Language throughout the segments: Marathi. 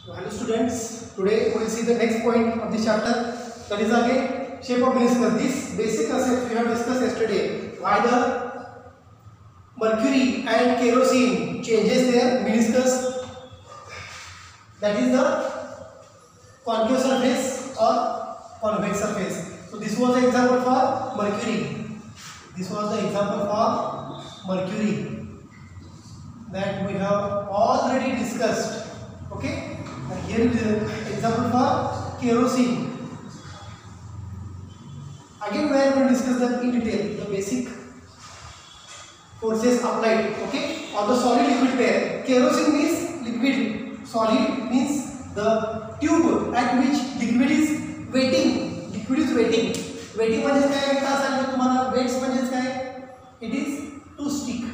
So hello students, today we will see the next point of this chapter, that is again shape of meniscus. This basic concept we have discussed yesterday, why the mercury and kerosene changes their meniscus, that is the concave surface or convex surface. So this was the example for mercury. This was the example for mercury that we have already discussed. Okay, and here is the example for kerosene. Again we are going to discuss that in detail, the basic forces applied, okay, on the solid liquid pair. Kerosene means liquid, solid means the tube at which liquid is waiting. Liquid is waiting. Waiting म्हणजे काय का सांगितलं तुम्हाला? वेट्स म्हणजे काय? It is to stick.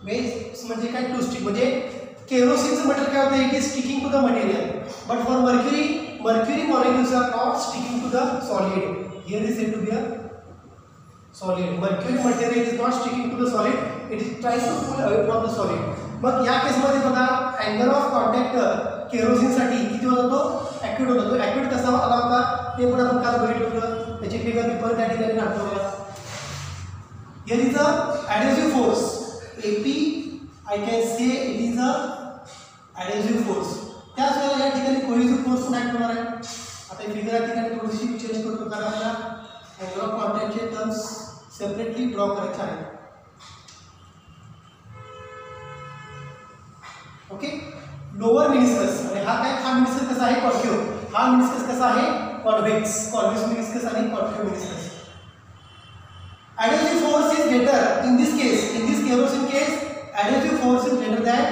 Wets म्हणजे काय? To stick. म्हणजे केरोसिनचं मटेरियल काय होतं? It is sticking to the material. But for mercury molecules are not sticking to the solid. Here is said to be a solid. Mercury material is not sticking to the solid. It is trying to pull away from the solid. मग या केस मध्ये बघा अँगल ऑफ कॉन्टॅक्ट केरोसिन साठी किती होता? तो ॲक्यूट होता. तो ॲक्यूट कसा आला होता ते पण आपण काल बघितलं होतं. त्याची फिगर मी परत त्या ठिकाणी दाखवूया. Here is a adhesive force. AP I can say it is a adhesive force. त्याच वेळेला या ठिकाणी कोहेसिव्ह फोर्स पण ऍक्ट होणार आहे. आता ही फिगर या ठिकाणी थोडीशी चेंज करतो कारण आपल्याला अँगल ऑफ कॉन्टॅक्टचे टर्म्स सेपरेटली ड्रॉ करायचे आहेत. ओके, लोअर मेनिस्कस आणि हा मेनिस्कस कसा आहे? कॉन्केव. हा मेनिस्कस कसा आहे? कॉन्वेक्स. कॉन्वेक्स मेनिस्कस आणि concave meniscus. Adhesive force is greater in this case. In this kerosene case, adhesive force is greater than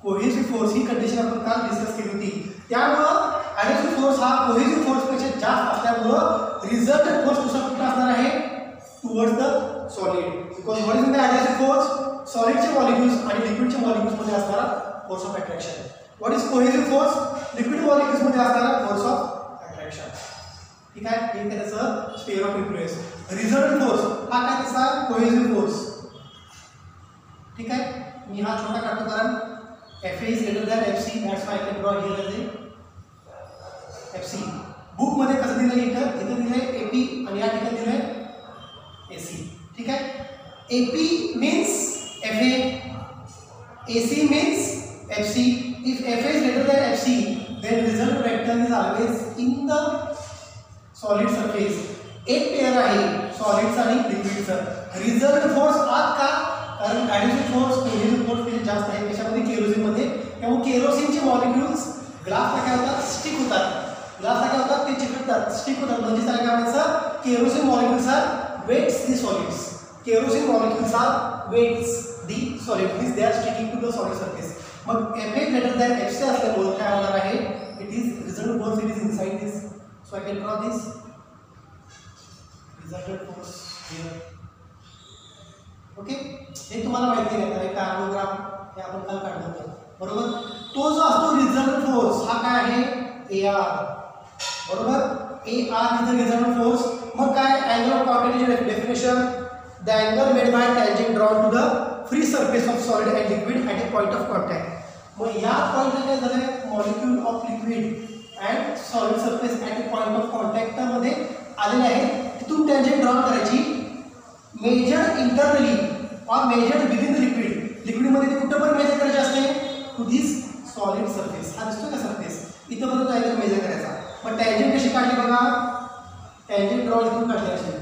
cohesive force. He condition आपण काल डिस्कस केली होती. त्यामुळे adhesive force हा cohesive force पेक्षा जास्त असल्यामुळे resultant force कसा कुठला असणार आहे? Towards the solid. Because what is the adhesive force? Solid चे molecules आणि liquid चे molecules मध्ये असणारा force of attraction. What is cohesive force? Liquid molecules मध्ये असणारा force of attraction. ठीक आहे, हे त्याचं sphere of influence. Resultant force हा काय त्याचा? Cohesive force. ठीक आहे, मी हा छोटा काढतो कारण FA is greater than FC. That's why I can draw here as a FC. Book मध्ये कसं दिलंय? इथं दिलंय AP आणि या ठिकाणी दिलंय AC. ठीक आहे, AP means FA, AC means FC. If FA is greater than FC, then result vector is always in the solid surface. एक पेयर आहे सॉलिड्स आणि लिक्विडचा. रिझल्ट फोर्स आत का? कारण ॲडिटिव्ह फोर्स कोहेसिव्ह फोर्स पेक्षा जास्त आहे त्याच्यामध्ये केरोसिन मध्ये. त्यामुळे केरोसिनचे मॉलिक्युल्स ग्लासला काय होतात? स्टिक होतात. ग्लासला काय होतात? ते चिकटतात, स्टिक होतात. म्हणजे त्याला काय म्हणायचं? Kerosene molecules are wets the solids. Kerosene molecules are wets the solid means they are sticking to the solid surface. मग FA ग्रेटर दॅन FC असल्यामुळे काय होणार आहे? It is result force it is inside this. So I can draw this resultant force here. Okay, हे तुम्हाला माहिती आहे का? पॅराग्राफ हे आपण काल काढलं होतं, बरोबर? तो जो असतो रिझल्टंट फोर्स हा काय आहे? AR. बरोबर, AR is the resultant force. मग काय? अँगल ऑफ कॉन्टॅक्टची definition, the angle made by tangent drawn to the free surface of solid and liquid at a point of contact. मग या पॉइंटला काय झालंय? Molecule of liquid and solid surface at a point of contact मध्ये आलेले आहे. तिथून टँजेंट ड्रॉ करायची. मेजर इंटरनली और मेजर विदिन द लिक्विड. लिक्विडमध्ये ते कुठं पण मेजर करायचे असते? To this solid surface. हा दिसतो का सरफेस? इथं पण टँजेंट मेजर करायचा. मग टँजेंट कशी काढली बघा? टँजेंट ड्रॉ इथून काढली असेल,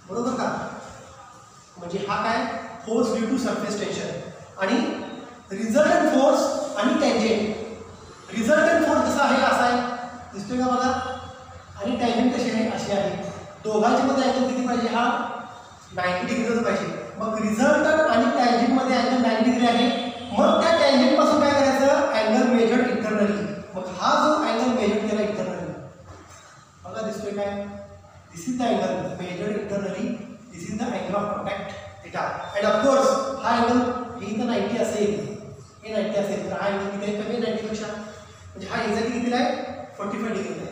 बरोबर का? म्हणजे हा काय? Force due to surface tension. आणि रिझल्टंट फोर्स आणि टँजेंट. रिझल्टंट फोर्स कसा आहे? असा आहे, दिसतोय का बघा? आणि टँजेंट कशी आहे? अशी आहे. दोघांच्या मध्ये अँगल किती पाहिजे? हा 90 डिग्रीच पाहिजे. मग रिझल्टंट आणि टँजेंट मध्ये अँगल 90 डिग्री आहे. मग त्या टँजेंट पासून काय करायचं? Angle measure internally. मग हा जो अँगल मेजर केला इंटरनली बघा, दिसतोय काय? This is the angle measure internally. This is the angle of contact theta. And of course हा अँगल हे इथं 90 असेल, हे 90 असेल तर हा अँगल किती आहे? कमी 90 पेक्षा. म्हणजे हा एक्झॅक्टली कितीला आहे? 45 डिग्री आहे.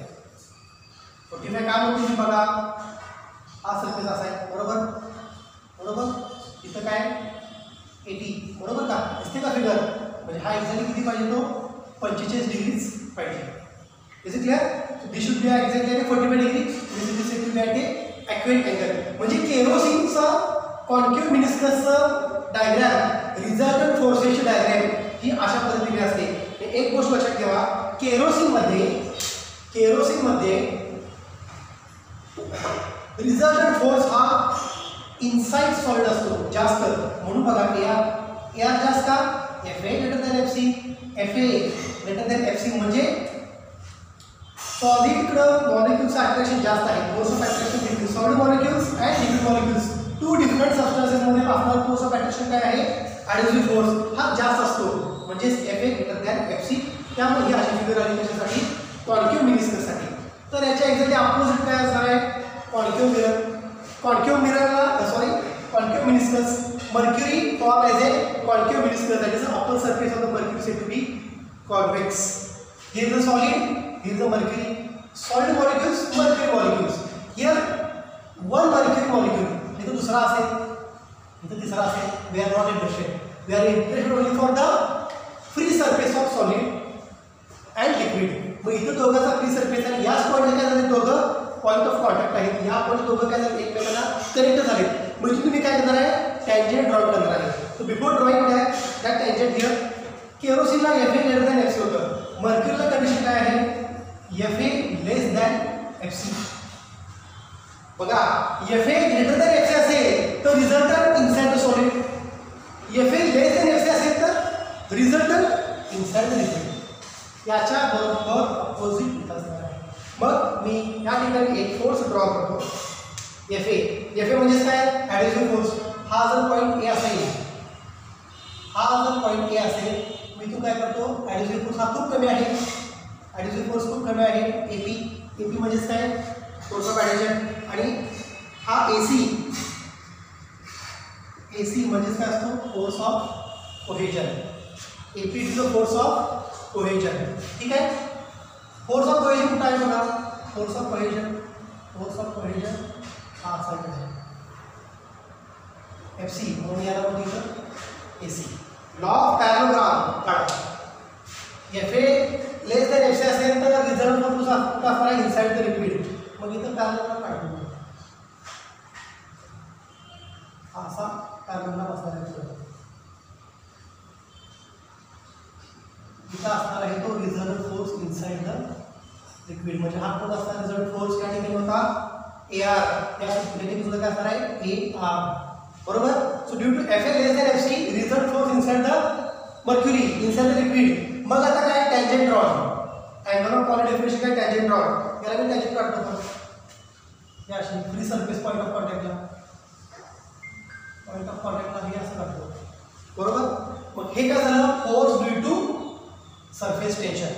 45 काय म्हणतो मी बघा? हा सरफेस असा आहे, बरोबर? बरोबर, इथं काय 80, बरोबर का? दिसते का फिगर? म्हणजे हा एक्झॅक्टली किती पाहिजे तो 45 डिग्रीज पाहिजे. Is it clear? This should be exactly 45 degree. This is to be at a accurate angle. म्हणजे केरोसिनचं कॉन्केव्ह मिनिस्कसचं डायग्रॅम रिझल्टंट फोर्सेसची डायग्रॅम ही अशा पद्धतीने असते. एक गोष्ट लक्षात ठेवा, केरोसिनमध्ये रिझल्टंट फोर्स हा इनसाइड सॉलिड असतो जास्त. म्हणून बघा एआर जास्त का? FA greater than FC. FA greater than FC म्हणजे सॉलिडकडं मॉलिक्युल्सचं अट्रॅक्शन जास्त आहे. Force of attraction between solid molecules and liquid molecules, two different सबस्टन्सेसमध्ये असणारा फोर्स ऑफ अट्रॅक्शन काय आहे? ॲडिटिव्ह फोर्स हा जास्त असतो. म्हणजेच FA ग्रेटर दॅन FC. त्यामुळे ही अशी फिगर आली कशासाठी? कॉन्केव्ह मिनिस्कससाठी. तर याच्या एक्झॅक्टली अपोजिट काय असणार आहे? Concave mirror. Concave meniscus, mercury form as a concave meniscus, that is the upper surface of the mercury said to be convex. Here is the solid, here is the mercury. Solid molecules, mercury molecules. Here one mercury molecule. इधर दूसरा असेल, इधर तीसरा असेल. We are not interested. We are interested only for the free surface of solid and liquid. मग इथं दोघांचा फ्री सरफेस आहे. याच पॉईंटला काय झाले? दोघं पॉईंट ऑफ कॉन्टॅक्ट आहेत. या पॉईंट दोघं काय झाले? एकमेकांना कनेक्ट झाले. मग इथून तुम्ही काय करणार आहे? टँजेंट ड्रॉ करणार आहे. So before drawing that tangent here, केरोसिनला FA ग्रेटर दॅन FC होतं. मर्क्युरीला कंडिशन काय आहे? FA less than FC. बघा, FA ग्रेटर दॅन FC असेल तर resultant inside the solid. FA less than FC असेल तर रिझल्टंट इनसाइड द लिक्विड. याच्या बरोबर अपोजिट असणार आहे. मग मी या ठिकाणी एक फोर्स ड्रॉ करतो. FA म्हणजे काय? Additive force. हा जर पॉईंट A असेल, मी इथून काय करतो? ॲडिटिव्ह फोर्स हा खूप कमी आहे. ॲडिटिव्ह फोर्स खूप कमी आहे. AP म्हणजेच काय? Force of addition. आणि हा AC म्हणजेच काय असतो? Force of cohesion. AP is the force of cohesion. ठीक आहे. फोर्स ऑफ कोहेजन कुठं आहे बघा? फोर्स ऑफ कोहेजन हा असा आहे FC, म्हणून याला बघितलं AC. लॉ ऑफ पॅरलोग्राम काढा. FA लेस दॅन FC असेल तर रिझल्ट फोर्स कुठं असणार आहे? Inside the liquid. मग इथं पॅरलोग्राम काढतो. हा असा पॅरलोग्राम असणार आहे. इथं असणार आहे तो result force inside the liquid. म्हणजे हा कोण असणार? रिझल्ट फोर्स या ठिकाणी होता AR. त्या ठिकाणी तुझं काय असणार आहे? AR. बरोबर. So due to FA less than FC, result force inside the mercury, inside the liquid. मग आता काय? Tangent draw. Angle of contact definition काय? Tangent draw. याला मी टँजेंट काढतो. या अशी फ्री सरफेस पॉईंट ऑफ कॉन्टॅक्टला हे असं काढतो. बरोबर. मग हे काय झालं? Force due to surface tension.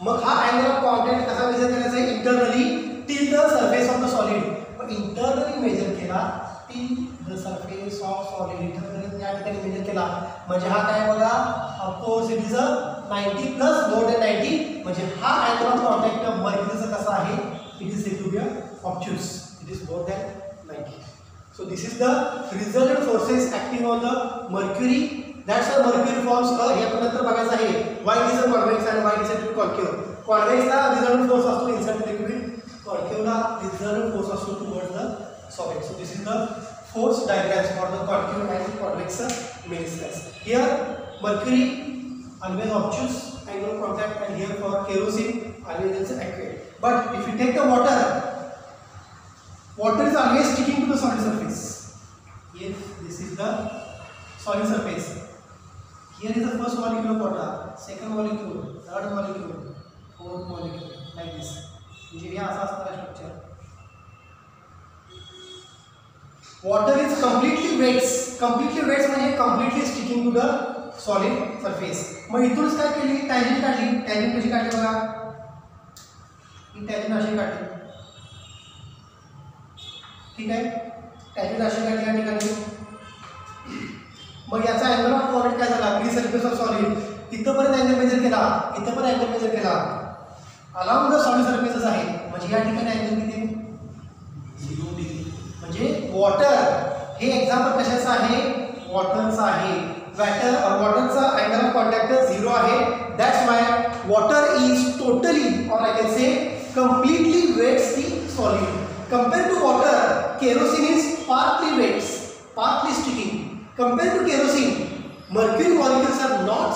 मग हा अँगल ऑफ कॉन्टॅक्ट कसा मेजर करायचा आहे? Internally till the surface of the solid. मग इंटरनली मेजर केला till the surface of solid. Internally या ठिकाणी मेजर केला म्हणजे हा काय बघा? Of course it is a 90 plus more than 90. म्हणजे हा अँगल ऑफ कॉन्टॅक्ट मर्क्युरीचा कसा आहे? It is said to be obtuse. It is more than 90. So this is the resultant forces acting on the mercury. That's why mercury forms a. हे आपण नंतर बघायचं आहे. Why it is a convex and why it is a concave. Convexला resultant force असतो inside the liquid. Concaveला resultant force असतो towards the solid. So this is the force diagrams for the concave and convex meniscus. Here mercury always obtuse angle of contact, and here for kerosene always is aqueous. But if you take the water is always sticking to the solid surface. If this is the solid surface. Here is the first molecule of water, second molecule, third molecule, fourth molecule, like this. म्हणजे हे असं असणार structure. Water is completely wet म्हणजे completely sticking to the solid surface. मग इथूनच काय केली? टँजेंट काढली. टँजेंट कशी काढली बघा? ही टँजेंट अशी काढली. ठीक आहे. टँजेंट अशी काढली या ठिकाणी. मग याचा अँगल ऑफ कॉन्टॅक्ट काय झाला? Free surface of solid. इथंपर्यंत अँगल मेजर केला, इथं पण अँगल मेजर केला. अलाउंड द सॉलिड सरफेसेस आहे. म्हणजे या ठिकाणी अँगल किती? 0 डिग्री. म्हणजे वॉटर हे एक्झाम्पल कशाचं आहे? वॉटरचं आहे. वॉटरचा angle of contact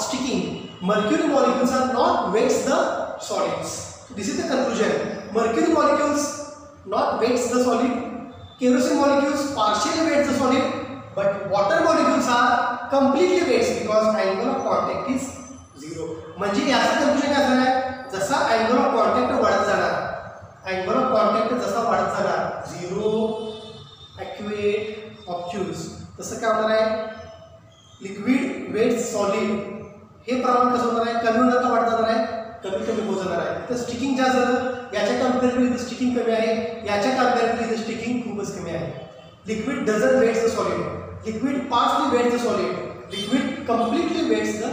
sticking. Mercury molecules are not weights the solids. So this is the conclusion. Mercury molecules not weights the solid. Kerosene molecules partially weights the solid, but water molecules are completely weights because angle of contact is 0. म्हणजे याचं conclusion काय झालं आहे? जसा angle of contact वाढत जाणार, angle of contact जसा वाढत जाणार 0, aqueous, obtuse, तसं काय होणार आहे? लिक्विड वेट्स सॉलिड हे प्रमाण कसं होणार आहे? कमी होणार का वाढत जाणार आहे? कमी कमी होत जाणार आहे. तर स्टिकिंग जास्त झालं, याच्या कंपॅरेटिव्हली इथं स्टिकिंग कमी आहे, याच्या कंपॅरेटिव्हली इथं स्टिकिंग खूपच कमी आहे. Liquid doesn't wets the solid, liquid partly wets the solid, liquid completely weights the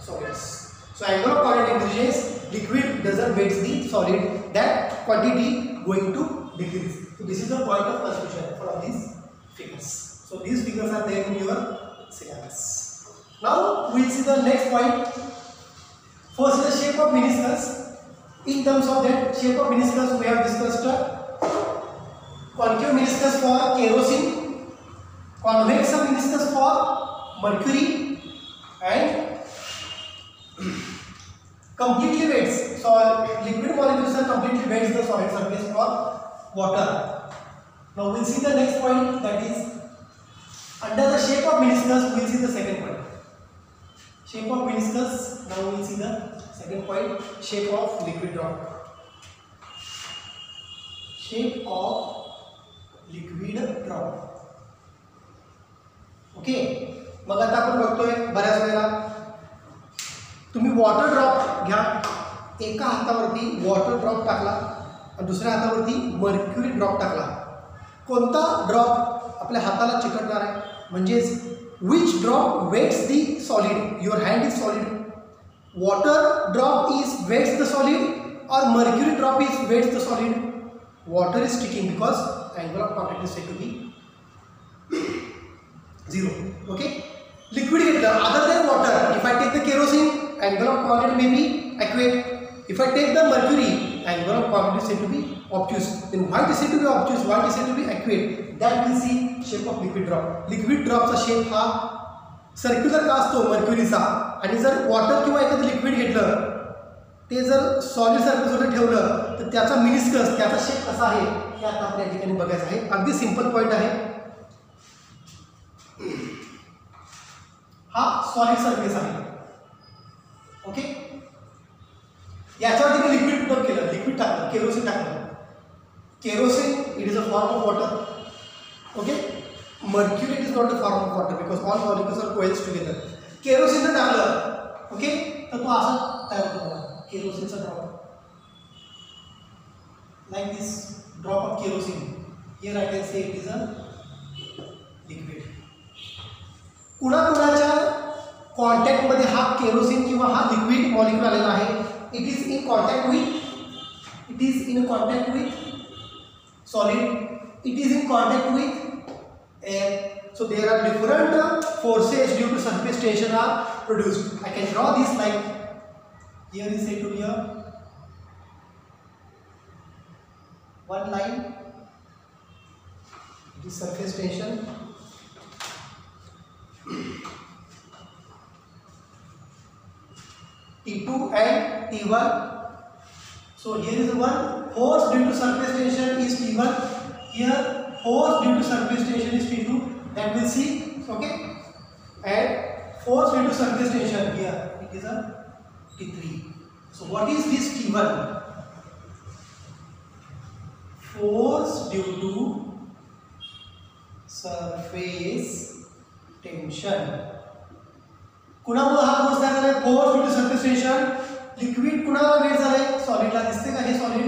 solids. So angle of contact increases, liquid doesn't weights the solid, that quantity going to decrease. So this is the point of conclusion from these figures. So these figures are there in your syllabus. Now we will see the next point. First, the shape of meniscus. In terms of that shape of meniscus, we have discussed concave meniscus for kerosene, convex meniscus for mercury, and completely weights. So liquid molecules are completely weights the solid surface for water. Now we will see the next point, that is under the shape of meniscus. We will see the second point, shape of meniscus. Now we will see the second point, shape of liquid drop. Shape of liquid drop. Okay, मग आता आपण बघतोय बऱ्याच वेळेला तुम्ही वॉटर ड्रॉप घ्या, एका हातावरती वॉटर ड्रॉप टाकला आणि दुसऱ्या हातावरती मर्क्युरी ड्रॉप टाकला, कोणता ड्रॉप आपल्या हाताला चिकटणार आहे? म्हणजेच which drop wets the solid? Your hand is solid. Water drop is wets the solid और mercury drop is wets the solid. Water is sticking because angle of contact is said to be 0. Okay, liquid घेतलं, other than water, if I take the kerosene, angle of contact may be aqueous. If I take the mercury, angle of contact is said to be obtuse. Then why it is said to be obtuse? Why it is said to be aqueous? That will see shape of liquid drop. Liquid drop चा shape हा सर्क्युलर का असतो मर्क्युरीचा, आणि जर वॉटर किंवा एखादं लिक्विड घेतलं ते जर सॉलिड सरफेसवर ठेवलं तर त्याचा मिनिस्कस, त्याचा शेप कसा आहे हे आता आपण या ठिकाणी बघायचं आहे. अगदी सिंपल पॉईंट आहे. हा सॉलिड सरफेस आहे. ओके, याच्यावरती मी लिक्विड पुट केलं, लिक्विड टाकलं, केरोसिन टाकलं. Kerosene it is a form of water. Okay, mercury it is not a form of water because all molecules are coalesce together. Kerosene टाकलं, ओके, तर तो असा तयार होतो केरोसिनचा drop, like this drop of kerosene. Here I can say it is a liquid. कुणाकुणाच्या कॉन्टॅक्टमध्ये हा केरोसिन किंवा हा लिक्विड मॉलिक्यूल आलेला आहे? It is in contact with solid, it is in contact with air. So there are different forces due to surface tension are produced. I can draw this like here is said to be a one line. It is surface tension. T2 and T1. So here is one force due to surface tension is T1. Here force due to surface tension is T2. That we'll see. Okay. And force due to surface tension here it is a T3. So what is this T1? Force due to surface tension. कुणामुळे हा फोर्स तयार झालाय? Force due to surface tension. Liquid कुणाला वेट झालंय? सॉलिडला. दिसते का हे सॉलिड?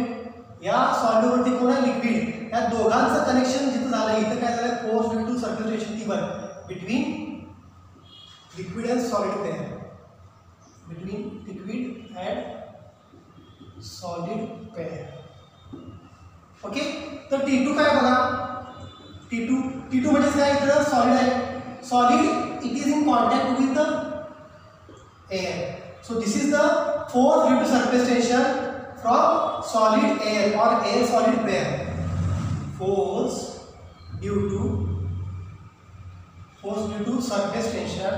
या सॉलिडवरती कोण आहे? लिक्विड. या दोघांचं कनेक्शन जिथं झालंय इथं काय झालंय? Force due to surface tension T1 between liquid and solid pair. Between liquid and solid pair. Okay, तर T2 काय बघा? T2 म्हणजे काय? इथं सॉलिड आहे. Solid it is in contact with the air. So this is the force due to surface tension from solid air or air solid pair. Force due to surface tension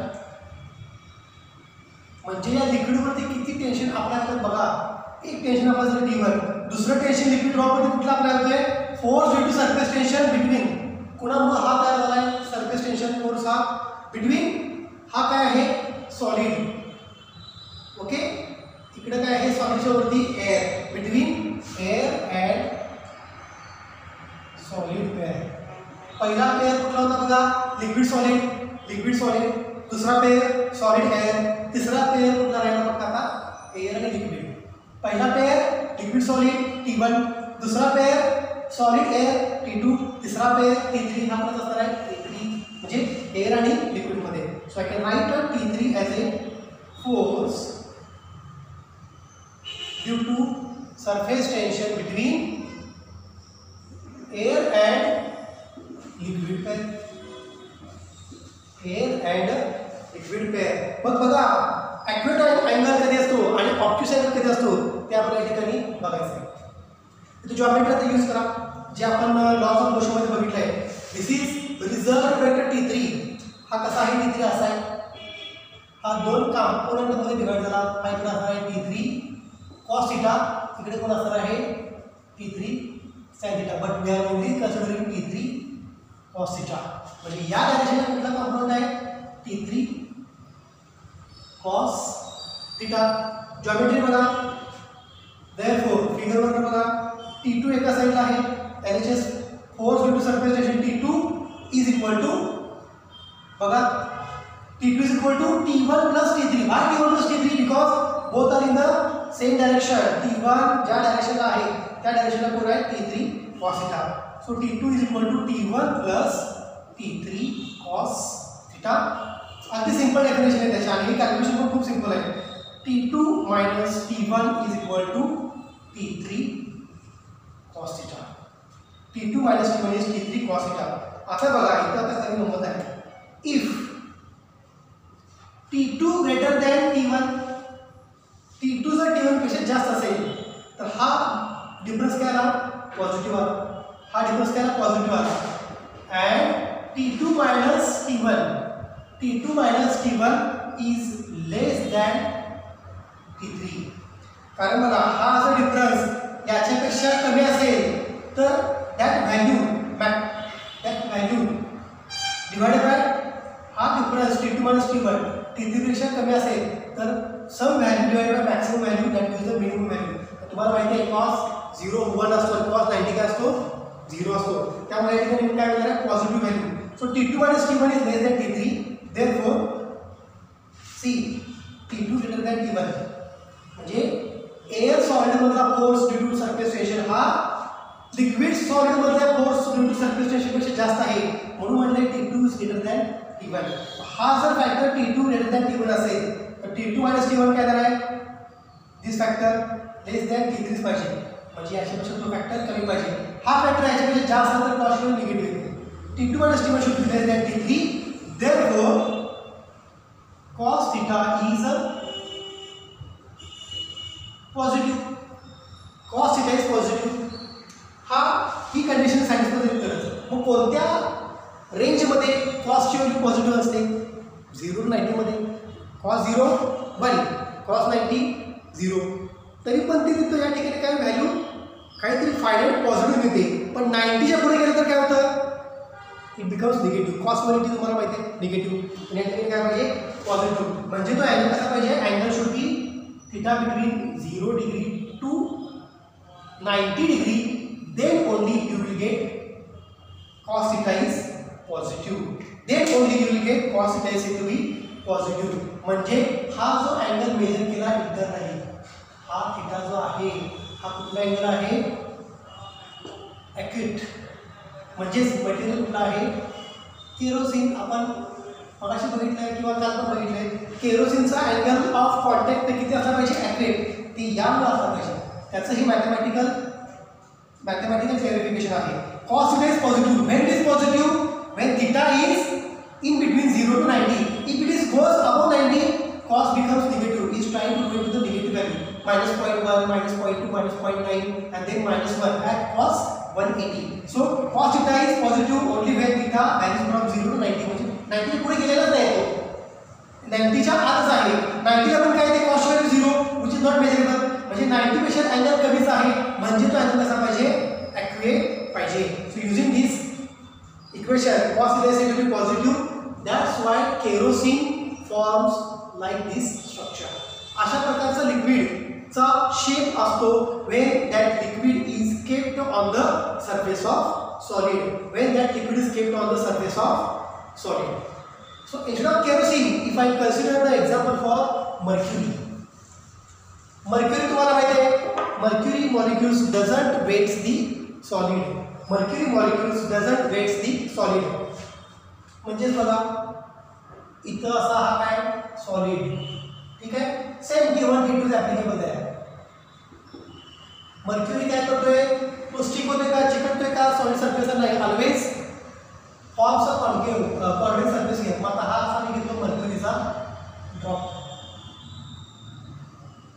म्हणजे या लिक्विडवरती किती टेन्शन अप्लाय होतं बघा. एक टेन्शन अप्लाय झालं T1, दुसरं टेन्शन लिक्विड ड्रॉपवरती कुठलं अप्लाय होतंय, force due to surface tension between, कुणामुळे हा तयार झालाय सरफेस टेन्शन फोर्स हा बिटवीन, हा काय आहे सॉलिड. ओके, इकडे काय आहे सॉलिडच्या वरती air, between air and solid pair. पहिला पेअर कुठला होता बघा, लिक्विड सॉलिड, लिक्विड सॉलिड. दुसरा पेअर सॉलिड एअर. तिसरा पेअर कुठला राहिला बघा आता, एअर आणि लिक्विड. पहिला पेअर लिक्विड सॉलिड T1, दुसरा पेअर सॉलिड एअर T2, तिसरा पेअर T3. हा पण असणार आहे T3 म्हणजे एअर आणि लिक्विड मध्ये. So I can write T3 as a force due to surface tension between air and liquid pair, air and liquid pair. मग बघा ॲक्युरेट अँगल कधी असतो आणि ऑब्ट्यूस अँगल कधी असतो ते आपल्याला या ठिकाणी बघायचं आहे. इथे जॉमेट्री आता यूज करा जे आपण लॉज ऑफ मोशनमध्ये बघितलं आहे. दिस इज रिझर्व्ड वेक्टर T3. हा कसा आहे T3 असा आहे, हा दोन कंपोनेंटमध्ये डिवाइड झाला. हा इकडे असणार आहे T3 cos थीटा, इकडे कोण असणार आहे T3 sin theta. But we are only considering T3 cos theta. म्हणजे या डायरेक्शनला कुठला कंपोनेंट आहे T3 cos थीटा. जॉमेट्री बघा, देयरफॉर फिगरवर बघा T2 एका साइडला आहे, LHS force due to surface tension T2 is equal to बघा T2 is equal to T1 plus T3. Why T1 plus T3? Because both are in the same direction. T1 ज्या डायरेक्शनला आहे त्या डायरेक्शनला कोण आहे T3 cos theta. So T2 is equal to T1 plus T3 cos theta. अगदी सिंपल डेफिनेशन आहे त्याची आणि ही कॅल्क्युलेशन पण खूप सिंपल आहे. T2 minus T1 is equal to T3 cos theta. T2 minus T1 is T3 cos theta. आता बघा इथं आता काही गंमत आहे. If T2 greater than T1, T2 जर T1 पेक्षा जास्त असेल तर हा डिफरन्स काय आला पॉझिटिव्ह आला, हा डिफरन्स काय आला पॉझिटिव्ह आला. And T2 minus T1, T2 minus T1 is less than T3. कारण बघा हा जर डिफरन्स याच्यापेक्षा कमी असेल तर दॅट व्हॅल्यू डिवाइडेड बाय हा difference T2 minus T1 T3 पेक्षा कमी असेल तर some value divided by maximum value that is the minimum value. तुम्हाला माहिती आहे cos 0 1 असतो आणि cos 90 काय असतो 0 असतो. त्यामुळे या ठिकाणी काय मिळणार आहे positive value. So T2 minus T1 is less than T3. Therefore, C T2 greater than T1. म्हणजे एअर सॉलिड मधला force due to surface tension हा लिक्विड सॉलिड मधल्या force due to surface tension पेक्षा जास्त आहे. म्हणून म्हटले T2 is greater than T1. हा जर factor T2 greater than T1 असेल तर T2 minus T1 काय येणार आहे, दिस फॅक्टर लेस दॅन T3 पाहिजे. म्हणजे याच्यापेक्षा तो फॅक्टर कमी पाहिजे. हा फॅक्टर याच्यापेक्षा जास्त असेल तर पॉझिटिव्ह निगेटिव्ह येते. T2 minus T1 should be less than T3. Therefore, cos theta is positive. Cos theta is positive. हा ही कंडिशन सॅटिस्फाय करत. मग कोणत्या रेंजमध्ये cos ची व्हॅल्यू पॉझिटिव्ह असते 0 to 90 मध्ये. cos 0 1, cos 90 0. तरी पण ती तिथं या ठिकाणी काय व्हॅल्यू काहीतरी फायनाईट पॉझिटिव्ह मिळते. पण 90च्या पुढे गेलं तर काय होतं, इट बिकम्स निगेटिव्ह. cos 180 तुम्हाला माहिती आहे निगेटिव्ह. आणि या ठिकाणी काय पाहिजे पॉझिटिव्ह. म्हणजे तो अँगल कसा पाहिजे, angle should be theta between 0 degree to 90 degree. Then only you will get cos theta is positive. Then only you will get cos theta is to be positive. म्हणजे हा जो अँगल मेजर केला इतर नाही, हा थीटा जो आहे हा कुठला अँगल आहे ॲक्युरेट. म्हणजेच मटेरियल कुठला आहे केरोसिन. आपण मगाशी बघितलंय किंवा काल पण बघितलंय केरोसिनचा अँगल ऑफ कॉन्टॅक्ट किती असला पाहिजे ॲक्युरेट, ती यामुळे असला पाहिजे. त्याचं ही मॅथमॅटिकल क्लॅरिफिकेशन आहे. cos theta is positive. When it is positive? When theta is in between 0 to 90. If it is goes above 90, cos becomes negative. It is trying to go into the negative value. Minus 0.1, minus 0.2, minus 0.9 and then minus 1 at cos 180. So cos theta is positive only when theta varies from 0 to 90. म्हणजे 90 पुढे गेलेलाच नाही तो. 90च्या आतच आहे. 90 ला पण काय ते cost value 0 which is not measurable, म्हणजे 90 पेक्षा अँगल कमीच आहे म्हणजे तो अँगल कसा पाहिजे, ॲक्युरेट पाहिजे. So using this equation cos is said to be positive. That's why kerosene forms like this structure. अशा प्रकारचा लिक्विडचा शेप असतो when that liquid is kept on the surface of solid. When that liquid is kept on the surface of solid. So instead of kerosene, if I consider the example for mercury. Mercury तुम्हाला माहिती आहे, mercury molecules doesn't weight the solid. Mercury molecules doesn't weight the solid. म्हणजेच बघा इथं असा हा काय सॉलिड, ठीक आहे. सेम T1 T2 ॲप्लिकेबल आहे. मर्क्युरी काय करतोय, तो स्टिक होतोय का, चिकटतोय का सॉलिड सरफेसवर नाही, always forms a concave surface घेत. मग आता हा असा मी घेतो मर्क्युरीचा drop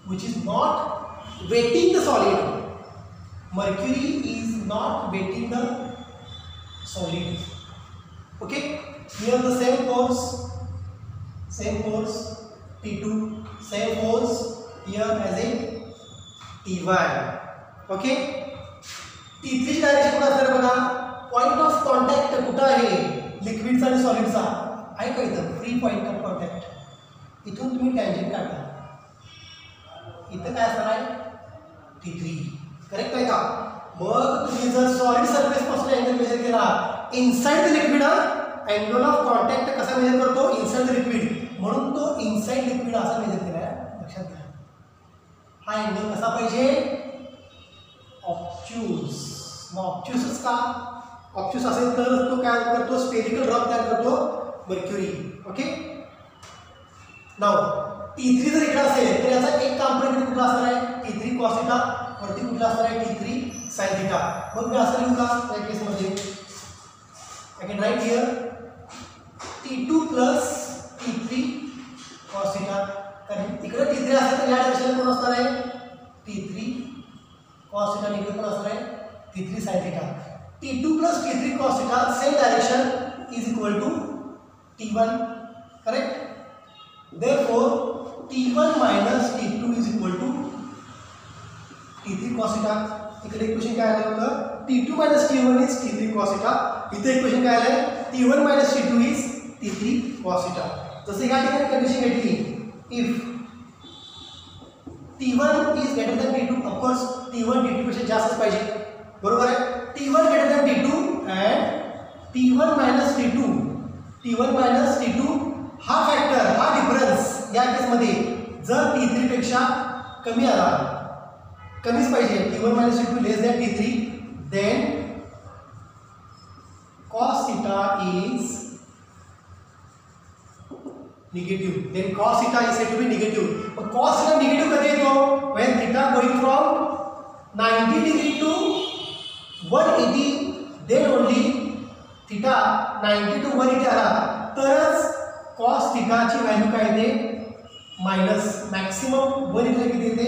which is not weighting the solid. Mercury is not weighting the solid. Okay, here the same force T2, same force here as a T1. Okay, T3 direction कुठं असणार बघा, पॉइंट ऑफ कॉन्टॅक्ट कुठं आहे लिक्विडचा आणि सॉलिडचा आहे का, इथं फ्री पॉइंट ऑफ कॉन्टॅक्ट. इथून तुम्ही टँजेंट काढा, इथं काय असणार आहे T3, करेक्ट आहे का. मग तुम्ही जर सॉलिड सरफेस पासून अँगल मेजर केला inside the liquid, angle of contact कसा मेजर करतो, इनसाइड द लिक्विड, म्हणून तो इनसाइड लिक्विड असा मेजर केला आहे. लक्षात घ्या, हा अँगल कसा पाहिजे, ऑब्च्यूज. मग ऑब्च्यूसच का, ऑब्च्यूस असेल तर तो काय करतो, स्पेरिकल ड्रॉप तयार करतो मर्क्युरी. ओके, नाव T3 जर इकडे असेल तर याचा एक कॉम्पोनेंट कुठला असणार आहे, T3 cos थीटा, वरती कुठला असणार आहे T3 sin थीटा. मग मी असं लिहू का या केसमध्ये, I can right here T2 plus T3 cos theta, कारण इकडे T3 असेल तर या डायरेक्शनला कोण असणार आहे T3 cos थीटा, इकडे कोण असणार आहे T3 sin theta. T2 plus T3 cos theta same direction is equal to T1, correct. Therefore T1 minus T2 is equal to T3 cos theta. इकडे इक्वेशन काय आलं होतं, T2 minus T1 is T3 cos theta. इथे इक्वेशन काय आलं, T1 minus T2 is T3 cos theta. जसे या ठिकाणी कंडिशन घेतली, if T1 is greater than T2, of course T1 T2 पेक्षा जास्तच पाहिजे, बरोबर आहे. T1 greater than T2 and T1 minus T2 हा फॅक्टर, हा डिफरन्स या केसमध्ये जर T3 पेक्षा कमी आला, कमीच पाहिजे, T1 minus T2 less than T3, then cos theta is negative. Then cos theta is said to be negative. But cos theta negative कधी येतो, when theta going from 90 degree to 180, then only theta 90 to 180 आला तरच cos थीटा ची व्हॅल्यू काय येते, मायनस. मॅक्सिमम 1 इथे किती येते,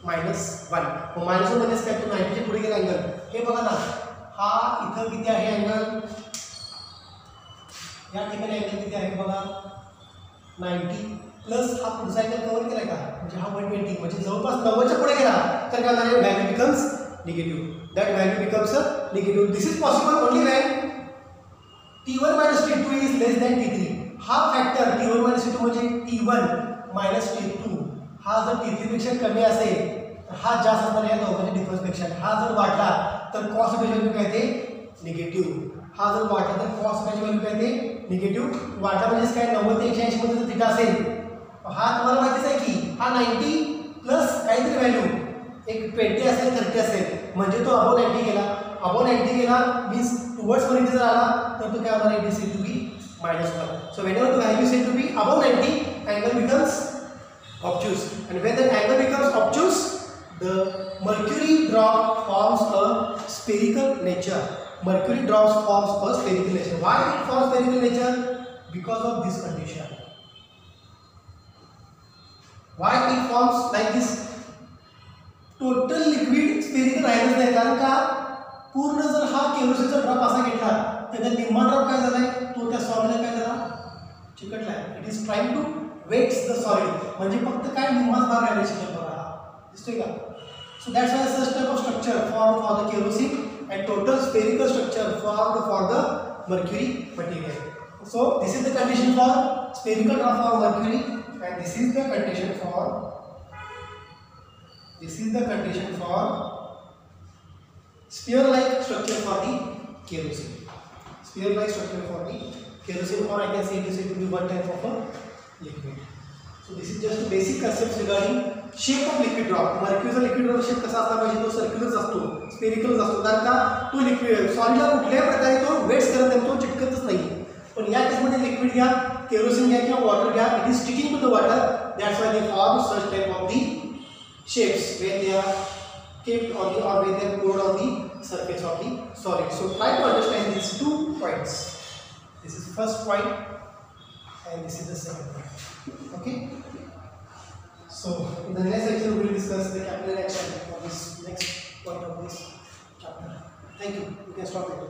-1. मग -1 म्हणजे काय, तो 90 च्या पुढे गेला अँगल. हे बघा ना, हा इथं किती आहे अँगल, या ठिकाणी अँगल किती आहे बघा 90 प्लस हा पुढचा अँगल कव्हर केलाय का, म्हणजे हा 120, म्हणजे जवळपास 90 च्या पुढे गेला तर काय होणार आहे, value becomes negative. That value becomes negative. This is possible only when T1 minus T2 is less than T3. हा फॅक्टर T1 minus T2 म्हणजे T1 minus T2 हा जर T3 पेक्षा कमी असेल तर हा जास्त असणार या दोघांच्या डिफरन्स पेक्षा. हा जर वाढला तर cos थीटाची व्हॅल्यू काय येते, निगेटिव्ह. हा जर वाढला तर cos थीटाची व्हॅल्यू काय येते, निगेटिव्ह. वाढला म्हणजे काय, 90 ते 180 मध्ये जर थीटा असेल, हा तुम्हाला माहितीच आहे की हा 90 प्लस काहीतरी व्हॅल्यू, एक 20 असेल 30 असेल, म्हणजे तो अबोव 90 गेला. अबोव 90 गेला मीन्स टुवर्ड्स मध्ये जर आला तर तो काय होणार आहे, it is said to be -1. So whenever the value is said to be above 90, angle becomes obtuse, and when the angle becomes obtuse, the mercury drop forms a spherical nature. Mercury drops forms a spherical nature. Why it forms spherical nature? Because of this condition. Why it forms like this? Total liquid spherical राहिलंच नाही, कारण का पूर्ण जर हा केरोसिनचा ड्रॉप असा घेतला तर त्या निम्मा ड्रॉप काय झालाय, तो त्या सॉलिडला काय झाला, चिकटलाय. It is trying to wets the solid, म्हणजे फक्त काय निम्माच भाग राहिला शिल्लक बघा, दिसतोय का? So that's why such type of structure form for the kerosene and total spherical structure formed for the mercury material. So this is the condition for spherical draft for mercury, and this is the condition for sphere-like structure for the kerosene. Sphere-like structure for the kerosene, or I can say this will be one type of a liquid. So this is just basic concepts regarding shape of liquid drop. Mercuryचा liquid drop shape कसा असला पाहिजे, तो सर्क्युलर असतो, स्फेरिकल असतो, कारण का तो लिक्विड सॉलिडला कुठल्याही प्रकारे तो वेट्स करत नाही, तो चिटकतच नाही. पण या केसमध्ये लिक्विड घ्या, केरोसिन घ्या किंवा वॉटर घ्या, it is sticking to the water. That's why they form such type of the shapes when they are kept on the or when they are poured on the surface of the solid. So try to understand these 2 points. This is first point and this is the second point. Okay. So in the next lecture we will discuss the capillary action of this next point of this chapter. Thank you. You can stop it.